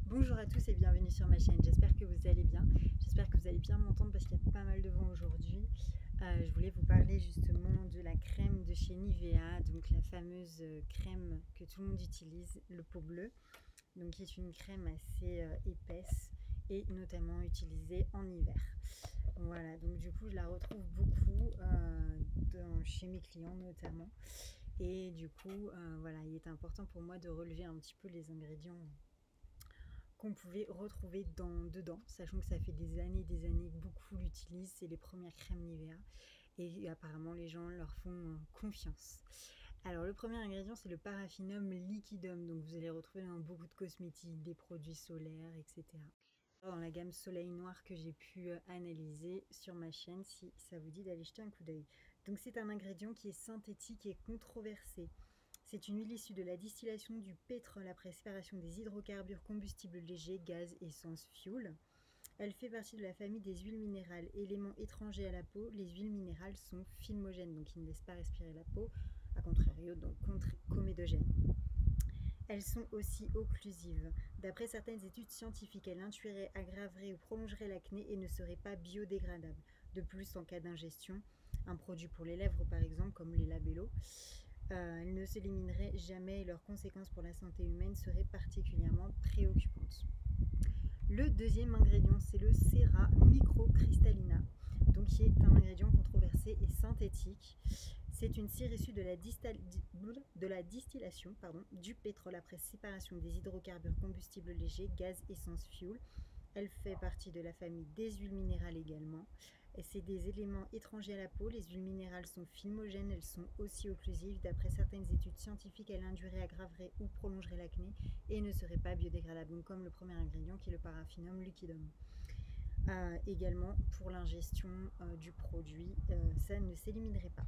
Bonjour à tous et bienvenue sur ma chaîne, j'espère que vous allez bien, j'espère que vous allez bien m'entendre parce qu'il y a pas mal de vent aujourd'hui. Je voulais vous parler justement de la crème de chez Nivea, donc la fameuse crème que tout le monde utilise, le pot bleu, donc qui est une crème assez épaisse et notamment utilisée en hiver. Voilà, donc du coup je la retrouve beaucoup chez mes clients notamment, et du coup voilà, il est important pour moi de relever un petit peu les ingrédients qu'on pouvait retrouver dedans, sachant que ça fait des années que beaucoup l'utilisent, c'est les premières crèmes Nivea et apparemment les gens leur font confiance. Alors le premier ingrédient, c'est le paraffinum liquidum, donc vous allez retrouver dans beaucoup de cosmétiques, des produits solaires, etc. Dans la gamme Soleil Noir que j'ai pu analyser sur ma chaîne, si ça vous dit d'aller jeter un coup d'œil. Donc c'est un ingrédient qui est synthétique et controversé. C'est une huile issue de la distillation du pétrole après séparation des hydrocarbures, combustibles légers, gaz, essence, fuel. Elle fait partie de la famille des huiles minérales. Éléments étrangers à la peau, les huiles minérales sont filmogènes, donc ils ne laissent pas respirer la peau, à contrario, donc comédogènes. Elles sont aussi occlusives. D'après certaines études scientifiques, elles induiraient, aggraveraient ou prolongeraient l'acné et ne seraient pas biodégradables. De plus, en cas d'ingestion, un produit pour les lèvres par exemple, comme les labellos, elles ne s'élimineraient jamais et leurs conséquences pour la santé humaine seraient particulièrement préoccupantes. Le deuxième ingrédient, c'est le Cera microcrystallina, donc qui est un ingrédient controversé et synthétique. C'est une cire issue de la distillation du pétrole après séparation des hydrocarbures, combustibles légers, gaz, essence, fuel. Elle fait partie de la famille des huiles minérales également. C'est des éléments étrangers à la peau. Les huiles minérales sont filmogènes, elles sont aussi occlusives. D'après certaines études scientifiques, elles induiraient, aggraveraient ou prolongeraient l'acné et ne seraient pas biodégradables, donc comme le premier ingrédient qui est le paraffinum liquidum. Également, pour l'ingestion du produit, ça ne s'éliminerait pas.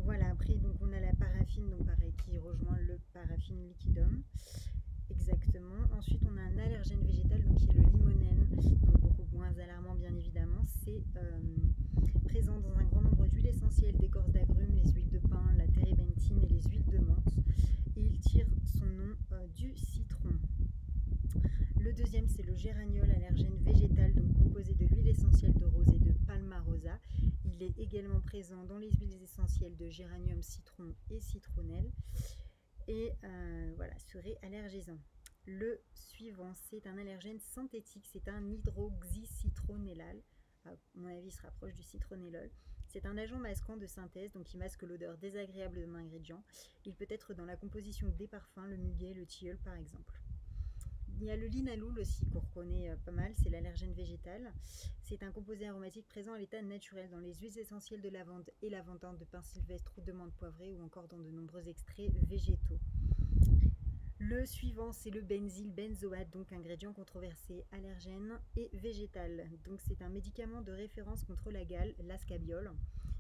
Voilà, après donc on a la paraffine, donc pareil, qui rejoint le paraffine liquidum. Exactement. Ensuite, on a un allergène végétal, donc qui est le limonène, donc beaucoup moins alarmant bien évidemment. C'est présent dans un grand nombre d'huiles essentielles, d'écorce d'agrumes, les huiles de pin, la térébenthine et les huiles de menthe. Et il tire son nom du citron. Le deuxième, c'est le géraniol, allergène végétal, donc composé de l'huile essentielle de rose et de palmarosa. Il est également présent dans les huiles essentielles de géranium, citron et citronnelle. Et voilà, serait allergisant. Le suivant, c'est un allergène synthétique, c'est un hydroxycitronellal. À mon avis, il se rapproche du citronellol. C'est un agent masquant de synthèse, donc qui masque l'odeur désagréable d'un ingrédient. Il peut être dans la composition des parfums, le muguet, le tilleul par exemple. Il y a le linalool aussi qu'on reconnaît pas mal, c'est l'allergène végétal. C'est un composé aromatique présent à l'état naturel dans les huiles essentielles de lavande et lavandin, de pin sylvestre ou de menthe poivrée ou encore dans de nombreux extraits végétaux. Le suivant, c'est le benzylbenzoate, donc ingrédient controversé, allergène et végétal. Donc c'est un médicament de référence contre la gale, l'ascabiole.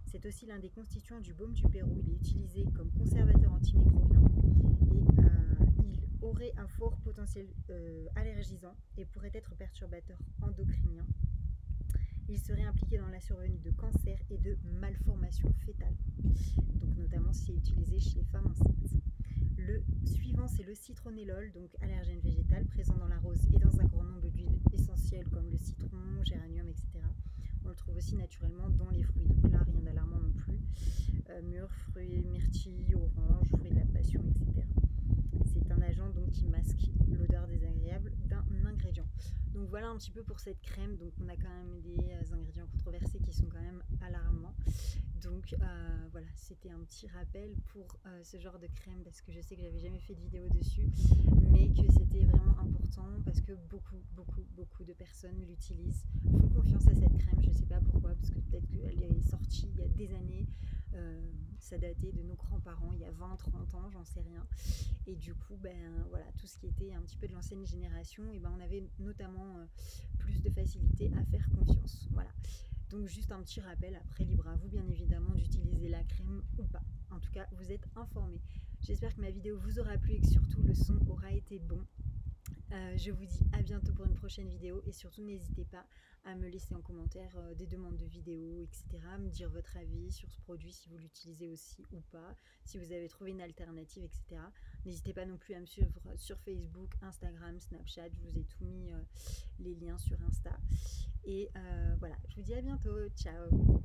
C'est aussi l'un des constituants du baume du Pérou. Il est utilisé comme conservateur antimicrobien et il aurait un fort potentiel allergisant et pourrait être perturbateur endocrinien. Il serait impliqué dans la survenue de cancers et de malformations fétales, donc notamment si utilisé chez les femmes enceintes. Le suivant, c'est le citronellol, donc allergène végétal, présent dans la rose et dans un grand nombre d'huiles essentielles comme le citron, géranium, etc. On le trouve aussi naturellement dans les fruits, donc là, rien d'alarmant non plus. Mûres, fruits, myrtilles, oranges, fruits de la passion, etc. C'est un agent donc qui masque l'odeur désagréable d'un ingrédient. Donc voilà un petit peu pour cette crème. Donc on a quand même des ingrédients controversés qui sont quand même alarmants. Donc voilà, c'était un petit rappel pour ce genre de crème parce que je sais que j'avais jamais fait de vidéo dessus, mais que c'était vraiment important parce que beaucoup de personnes l'utilisent, font confiance à cette crème. Je sais pas pourquoi, parce que peut-être qu'elle est sortie il y a des années. Ça datait de nos grands-parents il y a 20-30 ans, j'en sais rien. Et du coup, ben voilà, tout ce qui était un petit peu de l'ancienne génération, et ben on avait notamment plus de facilité à faire confiance. Voilà. Donc juste un petit rappel, après libre à vous bien évidemment d'utiliser la crème ou pas. En tout cas, vous êtes informés. J'espère que ma vidéo vous aura plu et que surtout le son aura été bon. Je vous dis à bientôt pour une prochaine vidéo et surtout n'hésitez pas à me laisser en commentaire des demandes de vidéos, etc. Me dire votre avis sur ce produit, si vous l'utilisez aussi ou pas, si vous avez trouvé une alternative, etc. N'hésitez pas non plus à me suivre sur Facebook, Instagram, Snapchat. Je vous ai tout mis les liens sur Insta. Et voilà, je vous dis à bientôt. Ciao!